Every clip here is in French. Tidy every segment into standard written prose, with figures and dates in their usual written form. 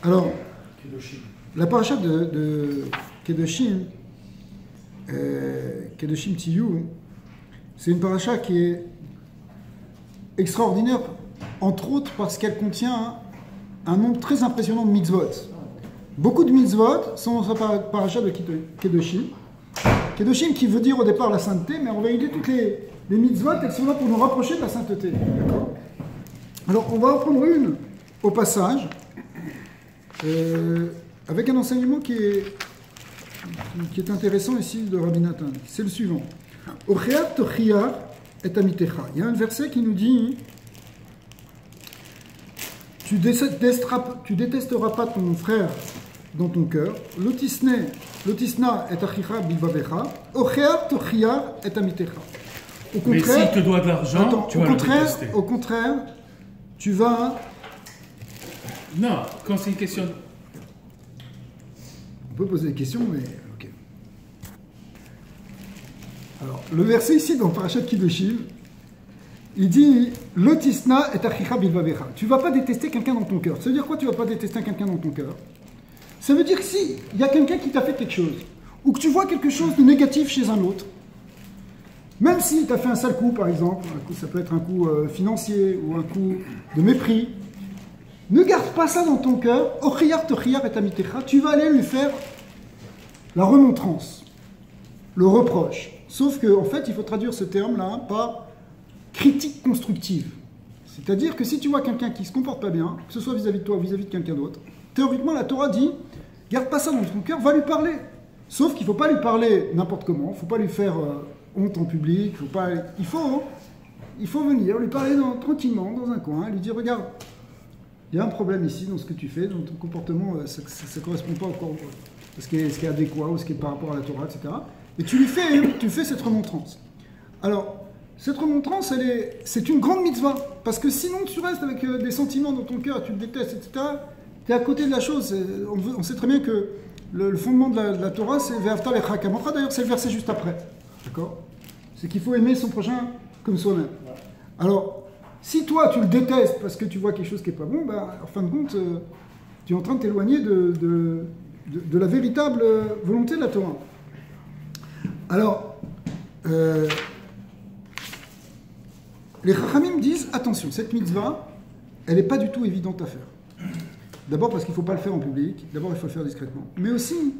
Alors, la paracha de Kedoshim, Kedoshim Tiyu, c'est une paracha qui est extraordinaire, entre autres parce qu'elle contient un nombre très impressionnant de mitzvot. Beaucoup de mitzvot sont dans sa paracha de Kedoshim. Kedoshim qui veut dire au départ la sainteté, mais en vérité toutes les mitzvot, elles sont là pour nous rapprocher de la sainteté. D'accord ? Alors on va en prendre une au passage, avec un enseignement qui est intéressant ici de Rabbi Nathan. C'est le suivant. Ocheat tochiyar et amitecha. Il y a un verset qui nous dit tu détesteras pas ton frère dans ton cœur. Lotisna et achicha bilvavecha. Ocheat tochiyar et amitecha. Au contraire, mais s'il te doit de l'argent, tu vas le détester. Au contraire, tu vas... Non, quand c'est une question... On peut poser des questions, mais... Ok. Alors, le verset ici, dans Parashat Kedoshim, il dit « Lotisna et achicha bilvavecha ». Tu ne vas pas détester quelqu'un dans ton cœur. Ça veut dire quoi, tu ne vas pas détester quelqu'un dans ton cœur? Ça veut dire que si il y a quelqu'un qui t'a fait quelque chose, ou que tu vois quelque chose de négatif chez un autre, même si tu as fait un sale coup, par exemple, ça peut être un coup financier ou un coup de mépris, ne garde pas ça dans ton cœur. Tu vas aller lui faire la remontrance, le reproche. Sauf qu'en fait, il faut traduire ce terme-là par critique constructive. C'est-à-dire que si tu vois quelqu'un qui ne se comporte pas bien, que ce soit vis-à-vis de toi ou vis-à-vis de quelqu'un d'autre, théoriquement, la Torah dit, garde pas ça dans ton cœur, va lui parler. Sauf qu'il ne faut pas lui parler n'importe comment, il ne faut pas lui faire... honte en public, il faut venir lui parler tranquillement dans un coin, lui dire regarde, il y a un problème ici dans ce que tu fais, dans ton comportement, ça ne correspond pas encore à ce qui est adéquat ou ce qui est par rapport à la Torah, etc. Et tu fais cette remontrance. Alors, cette remontrance, c'est une grande mitzvah, parce que sinon tu restes avec des sentiments dans ton cœur, tu le détestes, etc. Tu es à côté de la chose. On sait très bien que le fondement de la Torah, c'est Ve'afta lecha kamocha, d'ailleurs c'est le verset juste après. D'accord? C'est qu'il faut aimer son prochain comme soi-même. Alors, si toi, tu le détestes parce que tu vois quelque chose qui n'est pas bon, bah, en fin de compte, tu es en train de t'éloigner de la véritable volonté de la Torah. Alors, les Chachamim disent, attention, cette mitzvah, elle n'est pas du tout évidente à faire. D'abord parce qu'il ne faut pas le faire en public, d'abord il faut le faire discrètement. Mais aussi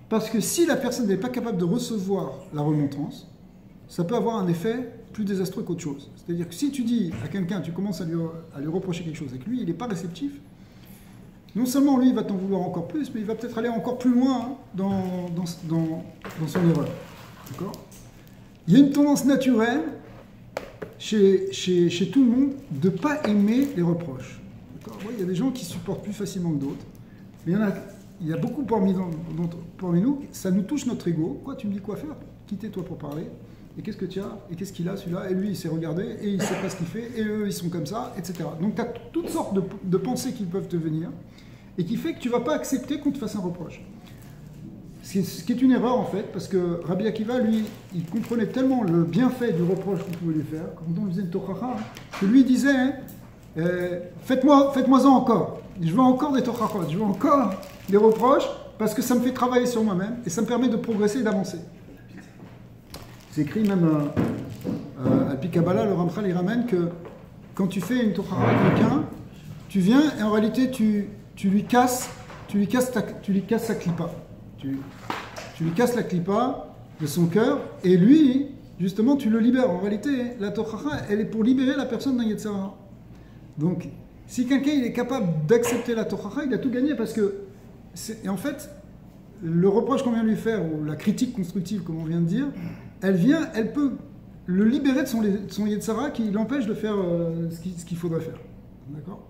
parce que si la personne n'est pas capable de recevoir la remontrance, ça peut avoir un effet plus désastreux qu'autre chose. C'est-à-dire que si tu dis à quelqu'un, tu commences à lui reprocher quelque chose et que lui, il n'est pas réceptif, non seulement lui, il va t'en vouloir encore plus, mais il va peut-être aller encore plus loin dans son erreur. D'accord ? Il y a une tendance naturelle chez tout le monde de ne pas aimer les reproches. D'accord ? Il y a des gens qui supportent plus facilement que d'autres, mais il y a beaucoup parmi nous, ça nous touche notre ego. Quoi, tu me dis quoi faire? Quittez-toi pour parler. Et qu'est-ce que tu as? Et qu'est-ce qu'il a, celui-là? Et lui, il s'est regardé, et il ne sait pas ce qu'il fait, et eux, ils sont comme ça, etc. Donc, tu as toutes sortes de pensées qui peuvent te venir, et qui fait que tu ne vas pas accepter qu'on te fasse un reproche. Ce qui est une erreur, en fait, parce que Rabbi Akiva, lui, il comprenait tellement le bienfait du reproche qu'on pouvait lui faire, quand on faisait une tochacha, que lui disait, faites-moi-en encore. Je veux encore des tochachot, je veux encore des reproches, parce que ça me fait travailler sur moi-même, et ça me permet de progresser et d'avancer. C'est écrit même à Pi Kabbalah, le Ramchal il ramène que quand tu fais une tochara à quelqu'un, tu viens et en réalité tu lui casses sa clipa. Tu lui casses la clipa de son cœur et lui, justement, tu le libères. En réalité, la tochara, elle est pour libérer la personne d'un Yetzer Hara. Donc, si quelqu'un il est capable d'accepter la tochara, il a tout gagné parce que, et en fait, le reproche qu'on vient de lui faire, ou la critique constructive, comme on vient de dire, elle peut le libérer de son Yetzer Hara qui l'empêche de faire ce qu'il faudrait faire. D'accord?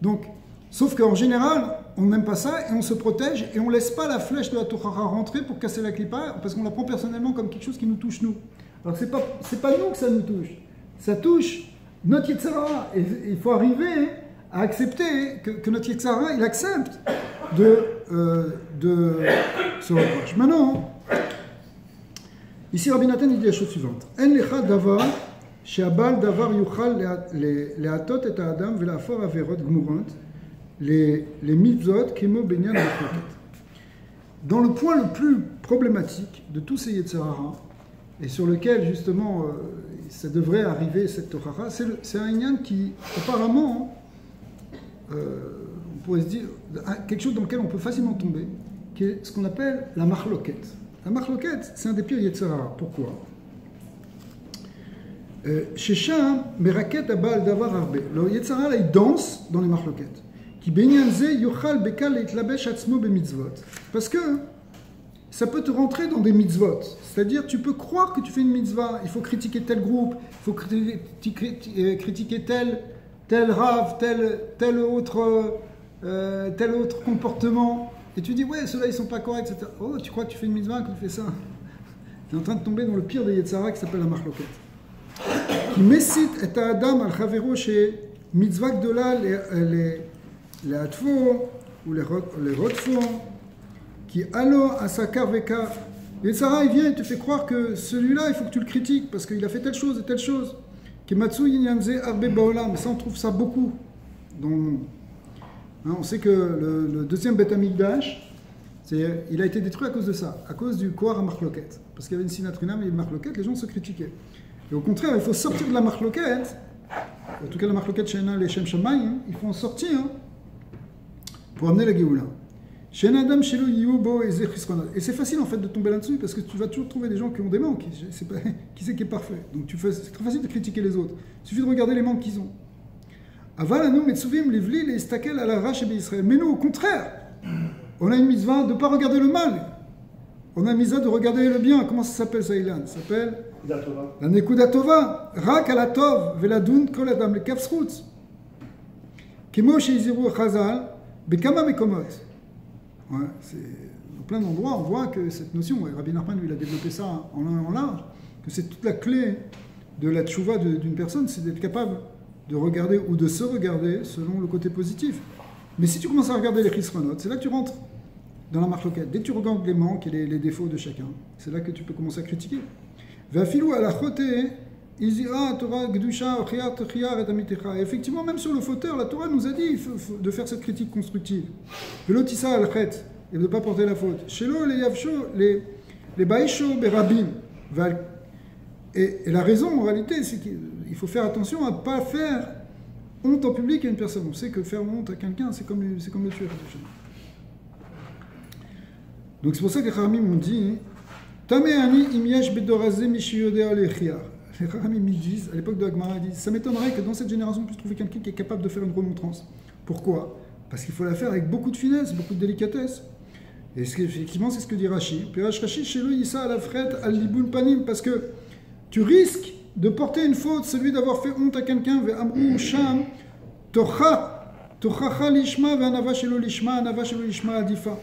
Donc, sauf qu'en général, on n'aime pas ça et on se protège et on ne laisse pas la flèche de la Tochara rentrer pour casser la clipa parce qu'on la prend personnellement comme quelque chose qui nous touche nous. Alors c'est pas nous que ça nous touche. Ça touche notre Yetzer Hara. Et il faut arriver à accepter que notre Yetzer Hara, il accepte de ce reproche. Maintenant, ici, Rabbi Nathan dit la chose suivante. En lecha davar, she'abal davar yuchal le'atot et ha'adam ve'la'afor averot gmurot, les mitzvot kemo benyan machloket. Dans le point le plus problématique de tous ces Yetzer Hara, et sur lequel justement ça devrait arriver cette Torah, c'est un inyan qui apparemment, on pourrait se dire, quelque chose dans lequel on peut facilement tomber, qui est ce qu'on appelle la machloket. La machloket, c'est un des pires Yetzer Hara. Pourquoi? Chez Sham, Meraket Abal Davar Arbe. Le Yetzer Hara, il danse dans les machloket. Parce que ça peut te rentrer dans des mitzvot. C'est-à-dire, tu peux croire que tu fais une mitzvah, il faut critiquer tel groupe, il faut critiquer tel rave, tel autre comportement. Et tu dis, ouais, ceux-là, ils sont pas corrects, etc. Oh, tu crois que tu fais une mitzvah quand tu fais ça? Tu es en train de tomber dans le pire des Yetzer Hara qui s'appelle la machloket. Qui messit et adam al chavero chez mitzvah gdola les atfo ou les rotfo qui allo à sa karveka. Yetzer Hara, il vient et te fait croire que celui-là, il faut que tu le critiques parce qu'il a fait telle chose et telle chose. Qui matsu yinyanze arbe baolam. Ça, on trouve ça beaucoup dans le monde. Hein, on sait que le deuxième Beth Amikdash, il a été détruit à cause de ça, à cause du Kohar à Marloket. Parce qu'il y avait une Sinatrinam et une Marloket, les gens se critiquaient. Et au contraire, il faut sortir de la Marloket, en tout cas la Marloket Shena les Shem Shamayim, il faut en sortir pour amener la Géoula. Et c'est facile en fait de tomber là-dessus parce que tu vas toujours trouver des gens qui ont des manques. Qui c'est qui est parfait? Donc c'est très facile de critiquer les autres. Il suffit de regarder les manques qu'ils ont. Mais nous, au contraire, on a une mitzvah de ne pas regarder le mal. On a une mitzvah de regarder le bien. Comment ça s'appelle ça, Ilan? Ça s'appelle la Nekuda Tova. Rak alatov veladun kol adam le kafsrut. Kemo sheiziru chazal bekama mekomot. Ouais, c'est dans plein d'endroits, on voit que cette notion, Rabbi Nachman lui il a développé ça en long et en large, que c'est toute la clé de la tchouva d'une personne, c'est d'être capable de regarder ou de se regarder selon le côté positif. Mais si tu commences à regarder les chisronot, c'est là que tu rentres dans la marloquette. Dès que tu regardes les manques et les défauts de chacun, c'est là que tu peux commencer à critiquer. Effectivement, même sur le fauteur, la Torah nous a dit de faire cette critique constructive. Et de ne pas porter la faute. Et la raison, en réalité, c'est qu'il faut faire attention à ne pas faire honte en public à une personne. On sait que faire honte à quelqu'un, c'est comme le tuer. Donc c'est pour ça que les Kharamim m'ont dit Tameani imyesh bedorazé mishiyodea lechia. Les Kharamim me disent, à l'époque de Agmara, ils disent ça m'étonnerait que dans cette génération on puisse trouver quelqu'un qui est capable de faire une remontrance. Pourquoi? Parce qu'il faut la faire avec beaucoup de finesse, beaucoup de délicatesse. Et effectivement, c'est ce que dit Rashi. Puis Rashi, chez lui, Issa la frette al libun panim, parce que tu risques de porter une faute, celui d'avoir fait honte à quelqu'un, ve amrou sham, tochacha lishma, ve anava shelo lishma, anava shelo lishma adifa.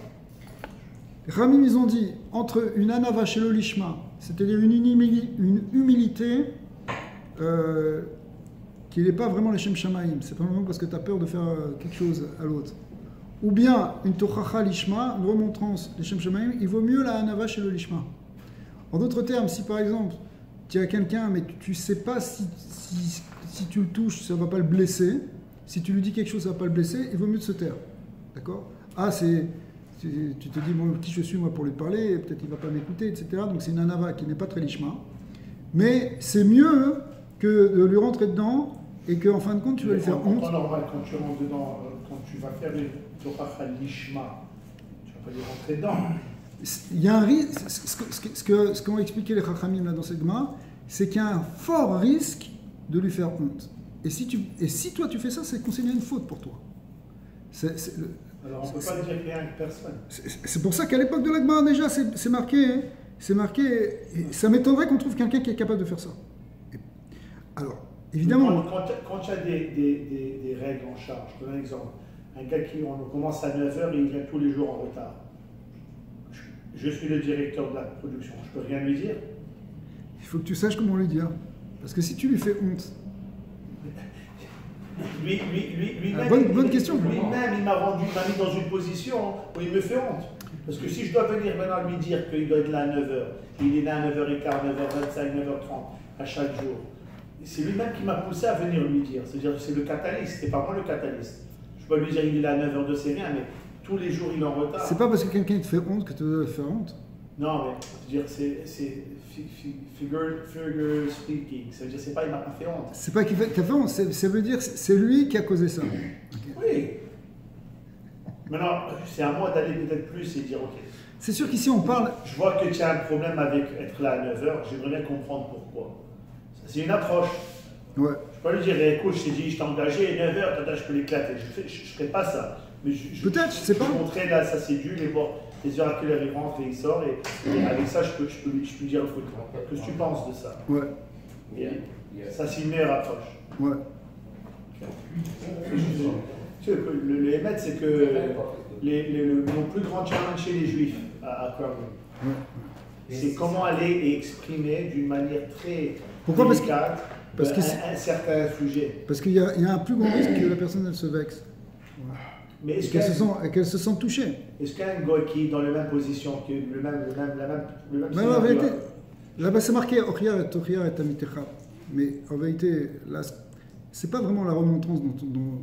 Les Ramim, ils ont dit, entre une anava shelo lishma, c'est-à-dire une humilité qui n'est pas vraiment les Shem Shamaim, c'est pas vraiment parce que tu as peur de faire quelque chose à l'autre. Ou bien une tochacha lishma, une remontrance des Shem Shamaim, il vaut mieux la anava shelo lishma. En d'autres termes, si par exemple, tu as quelqu'un, mais tu ne sais pas si tu le touches, ça ne va pas le blesser. Si tu lui dis quelque chose, ça ne va pas le blesser, il vaut mieux de se taire. D'accord? Ah, tu te dis, bon, qui je suis moi pour lui parler, peut-être qu'il ne va pas m'écouter, etc. Donc c'est une anava qui n'est pas très lishma. Mais c'est mieux que de lui rentrer dedans et qu'en fin de compte, tu vas lui faire honte. En normal, quand tu rentres dedans, quand tu vas faire une tochacha lishma, tu ne vas pas lui rentrer dedans. Il y a un risque, ce qu'ont expliqué les Chachamim là dans cette Gemara, c'est qu'il y a un fort risque de lui faire honte. Et si toi tu fais ça, c'est considéré une faute pour toi. Alors on ne peut pas dire qu'il y a une personne. C'est pour ça qu'à l'époque de la Gemara déjà, c'est marqué, et ça m'étonnerait qu'on trouve quelqu'un qui est capable de faire ça. Alors, évidemment... Quand tu as des règles en charge, je te donne un exemple. Un gars on commence à 9h et il vient tous les jours en retard. Je suis le directeur de la production, je peux rien lui dire. Il faut que tu saches comment lui dire. Parce que si tu lui fais honte... bonne question. Lui-même, il m'a mis dans une position où il me fait honte. Parce que si je dois venir maintenant lui dire qu'il doit être là à 9h, il est là à 9h15, 9h25, 9h30, à chaque jour, c'est lui-même qui m'a poussé à venir lui dire. C'est-à-dire que c'est le catalyste, c'est pas moi le catalyste. Je peux pas lui dire il est là à 9h de c'est rien, mais tous les jours il est en retard. C'est pas parce que quelqu'un te fait honte que tu veux faire honte. Non, mais je veux dire, c'est figure speaking. Ça veut dire, c'est pas il m'a pas fait honte. C'est pas qu'il t'a fait honte, ça veut dire c'est lui qui a causé ça. Okay. Oui. Maintenant, c'est à moi d'aller peut-être plus et dire ok. C'est sûr qu'ici on parle. Je vois que tu as un problème avec être là à 9h, j'aimerais bien comprendre pourquoi. C'est une approche. Ouais. Je peux pas lui dire écoute, je t'ai dit, je t'ai engagé, 9h, je peux l'éclater. Je ne ferai pas ça. Peut-être, je sais pas. Je vais montrer là, ça c'est dû, mais bon, les heures à quelle heure il rentre et il sort, et avec ça, je peux lui dire écoute, qu'est-ce que tu penses de ça? Ouais. Ça, c'est une meilleure approche. Ouais. Le Hémet, c'est que mon plus grand challenge chez les Juifs à Crumlin, c'est comment aller exprimer d'une manière très délicate un certain sujet. Parce qu'il y a un plus grand risque que la personne elle se vexe. Mais qu'elle se sent touchée. Est-ce qu'un gars qui est dans la même position, que le même en vérité, là-bas c'est marqué Ochiyar et Tamitecha. Mais en vérité, là, c'est pas vraiment la remontrance dont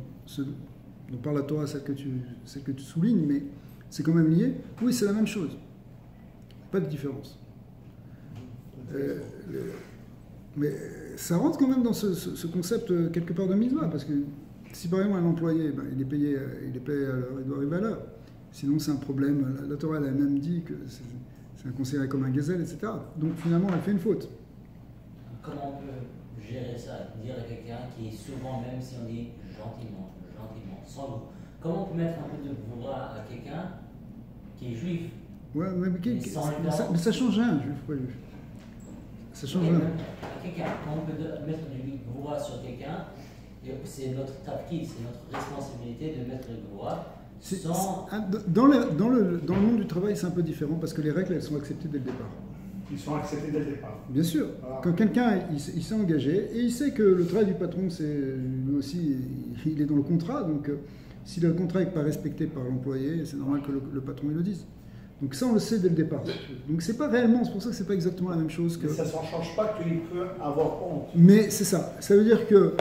parle la Torah, celle que tu soulignes, mais c'est quand même lié. Oui, c'est la même chose. Pas de différence. Mais ça rentre quand même dans ce concept quelque part de mitzvah, parce que si par exemple un employé, il est payé à l'heure, il doit arriver à l'heure. Sinon c'est un problème. La Torah elle a même dit que c'est considéré comme un gazelle, etc. Donc finalement elle fait une faute. Comment on peut gérer ça? Dire à quelqu'un qui est souvent, même si on dit gentiment, sans vous. Comment on peut mettre un peu de brouhaha à quelqu'un qui est juif? Ouais, mais ça change rien, juif, pas juif. Ça change rien. À quelqu'un, comment on peut mettre du brouhaha sur quelqu'un? C'est notre tafkid, c'est notre responsabilité de mettre le brouhaha. Dans le monde du travail, c'est un peu différent parce que les règles, elles sont acceptées dès le départ. Ils sont acceptés dès le départ. Bien sûr. Voilà. Quand quelqu'un il s'est engagé et il sait que le travail du patron, c'est lui aussi, il est dans le contrat. Donc, si le contrat n'est pas respecté par l'employé, c'est normal que le patron il le dise. Donc ça, on le sait dès le départ. Donc c'est pas réellement, c'est pour ça que c'est pas exactement la même chose que. Mais ça ne change pas qu'il peut avoir honte. Mais c'est ça. Ça veut dire que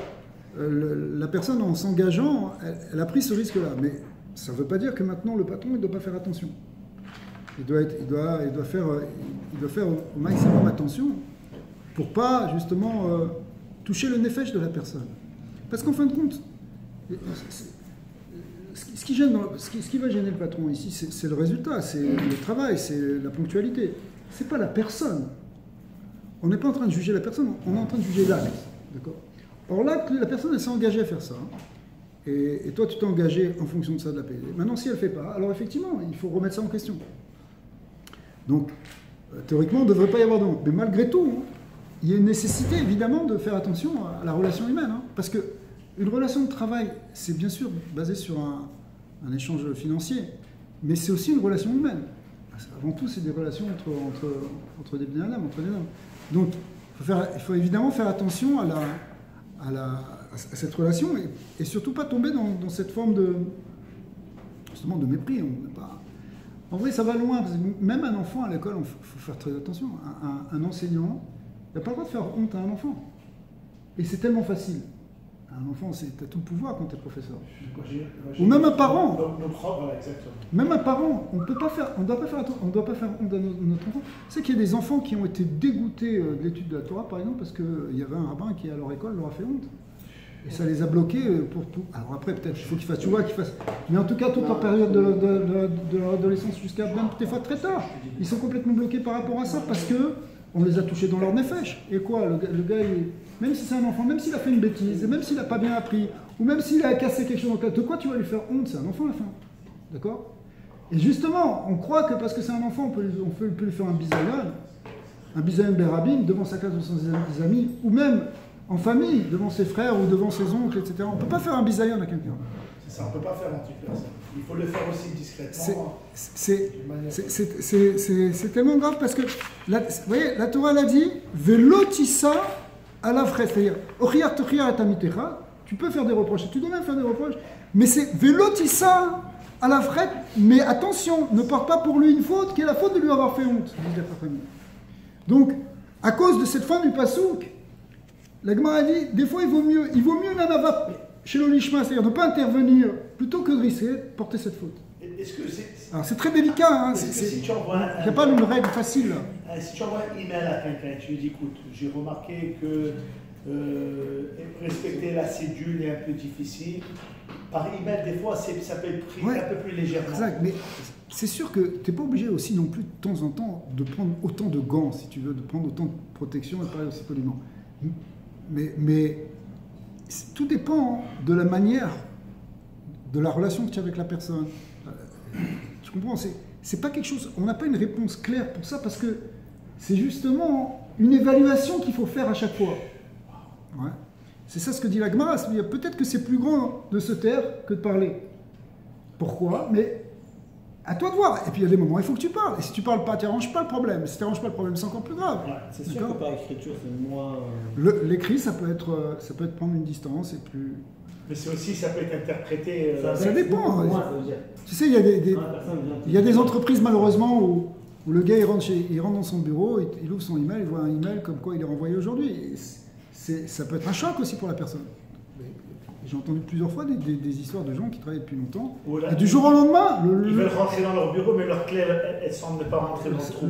la personne, en s'engageant, elle a pris ce risque-là. Mais ça ne veut pas dire que maintenant le patron il doit pas faire attention. Il doit faire au maximum attention pour pas justement toucher le nefesh de la personne. Parce qu'en fin de compte, ce qui va gêner le patron ici, c'est le résultat, c'est le travail, c'est la ponctualité. C'est pas la personne. On n'est pas en train de juger la personne, on est en train de juger l'acte. D'accord ? Or là, la personne elle s'est engagée à faire ça. Et toi, tu t'es engagé en fonction de ça de la payer. Maintenant, si elle ne fait pas, alors effectivement, il faut remettre ça en question. Donc, théoriquement, il ne devrait pas y avoir de honte. Mais malgré tout, il y a une nécessité, évidemment, de faire attention à la relation humaine. Parce qu'une relation de travail, c'est bien sûr basé sur un échange financier, mais c'est aussi une relation humaine. Avant tout, c'est des relations entre des bien-âmes, entre des hommes. Donc, il faut évidemment faire attention à cette relation et surtout pas tomber dans cette forme justement de mépris. En vrai, ça va loin, parce que même un enfant à l'école, il faut faire très attention. Un enseignant, il n'a pas le droit de faire honte à un enfant. Et c'est tellement facile. Un enfant, tu as tout le pouvoir quand tu es professeur. Ou même un parent. Même un parent, on ne doit pas faire honte à notre enfant. C'est qu'il y a des enfants qui ont été dégoûtés de l'étude de la Torah, par exemple, parce qu'il y avait un rabbin qui, à leur école, leur a fait honte. Et ça les a bloqués pour tout. Alors après, peut-être, il faut qu'ils fassent, tu vois, qu'ils fassent. Mais en tout cas, toute leur période de leur adolescence jusqu'à même des fois très tard, ils sont complètement bloqués par rapport à ça parce que on les a touchés dans leur nefesh. Et quoi, le gars, même si c'est un enfant, même s'il a fait une bêtise, et même s'il n'a pas bien appris, ou même s'il a cassé quelque chose dans le de quoi tu vas lui faire honte? C'est un enfant à la fin. D'accord? Et justement, on croit que parce que c'est un enfant, on peut lui faire un bisayon berabim devant sa classe, devant ses amis, ou même en famille, devant ses frères ou devant ses oncles, etc. On ne peut pas faire un bisayon à quelqu'un. C'est ça, on ne peut pas faire anti-personne. Il faut le faire aussi discrètement. C'est tellement grave parce que, vous voyez, la Torah l'a dit, velotissa à la fraise, c'est-à-dire, ochiyar tochiyar et tamitecha, tu peux faire des reproches, tu dois même faire des reproches, mais c'est velotissa à la fraise, mais attention, ne porte pas pour lui une faute qui est la faute de lui avoir fait honte. Donc, à cause de cette fin du pasouk, la Gemara a dit, des fois il vaut mieux nanava. chez l'olishma, c'est-à-dire ne pas intervenir plutôt que de risquer de porter cette faute. Est-ce que c'est. Alors c'est très délicat, hein, Si tu envoies il n'y a pas une règle facile. Si tu envoies un email à quelqu'un, tu lui dis écoute, j'ai remarqué que respecter la cédule est un peu difficile. Par email, des fois, ça peut être pris un peu plus légèrement. Exact, mais c'est sûr que tu n'es pas obligé aussi non plus de temps en temps de prendre autant de gants, si tu veux, de prendre autant de protection et parler aussi poliment. Mais tout dépend de la manière, de la relation que tu as avec la personne. Tu comprends? C'est pas quelque chose. On n'a pas une réponse claire pour ça parce que c'est justement une évaluation qu'il faut faire à chaque fois. Ouais. C'est ça ce que dit la Gemara. Peut-être que c'est plus grand de se taire que de parler. Pourquoi? Mais à toi de voir. Et puis il y a des moments où il faut que tu parles. Et si tu parles pas, tu n'arranges pas le problème. Si tu n'arranges pas le problème, c'est encore plus grave. Ouais, c'est sûr que par écriture, c'est moins. L'écrit, ça peut être prendre une distance et plus. Mais c'est aussi, ça peut être interprété. Ça dépend. Dire. Tu sais, il y a des entreprises malheureusement où le gars il rentre dans son bureau, il ouvre son email, il voit un email comme quoi il est renvoyé aujourd'hui. Ça peut être un choc aussi pour la personne. J'ai entendu plusieurs fois des histoires de gens qui travaillent depuis longtemps. Voilà. Et du jour au lendemain... Ils veulent rentrer dans leur bureau, mais leur clé, elles semblent ne pas rentrer dans le trou.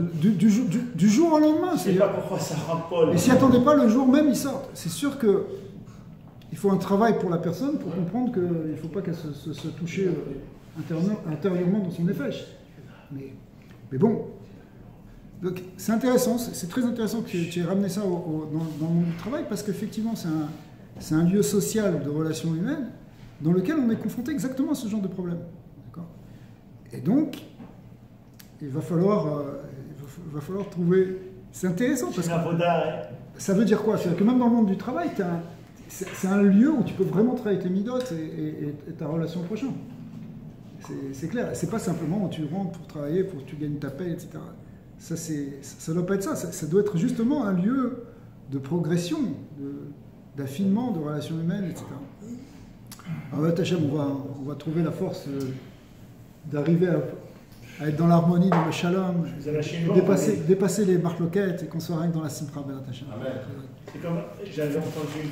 Du jour au lendemain. Je ne sais pas pourquoi ça rentre pas. Et s'ils n'attendaient pas, le jour même, ils sortent. C'est sûr que il faut un travail pour la personne pour comprendre qu'il ne faut pas qu'elle se touche intérieurement dans son effet. Mais bon... Donc c'est intéressant, c'est très intéressant que tu aies ramené ça dans le monde du travail parce qu'effectivement c'est un lieu social de relations humaines dans lequel on est confronté exactement à ce genre de problème. Et donc il va falloir trouver... C'est intéressant parce que ça veut dire quoi? C'est-à-dire que même dans le monde du travail, c'est un lieu où tu peux vraiment travailler tes midotes et ta relation au prochain. C'est clair, c'est pas simplement où tu rentres pour travailler, pour que tu gagnes ta paie, etc. Ça ne doit pas être ça. Ça doit être justement un lieu de progression, d'affinement, de relations humaines, etc. Alors, Tachem, on va trouver la force d'arriver à être dans l'harmonie, dans le shalom, dépasser les marloquettes et qu'on soit rien que dans la simra, Tachem. C'est comme j'avais entendu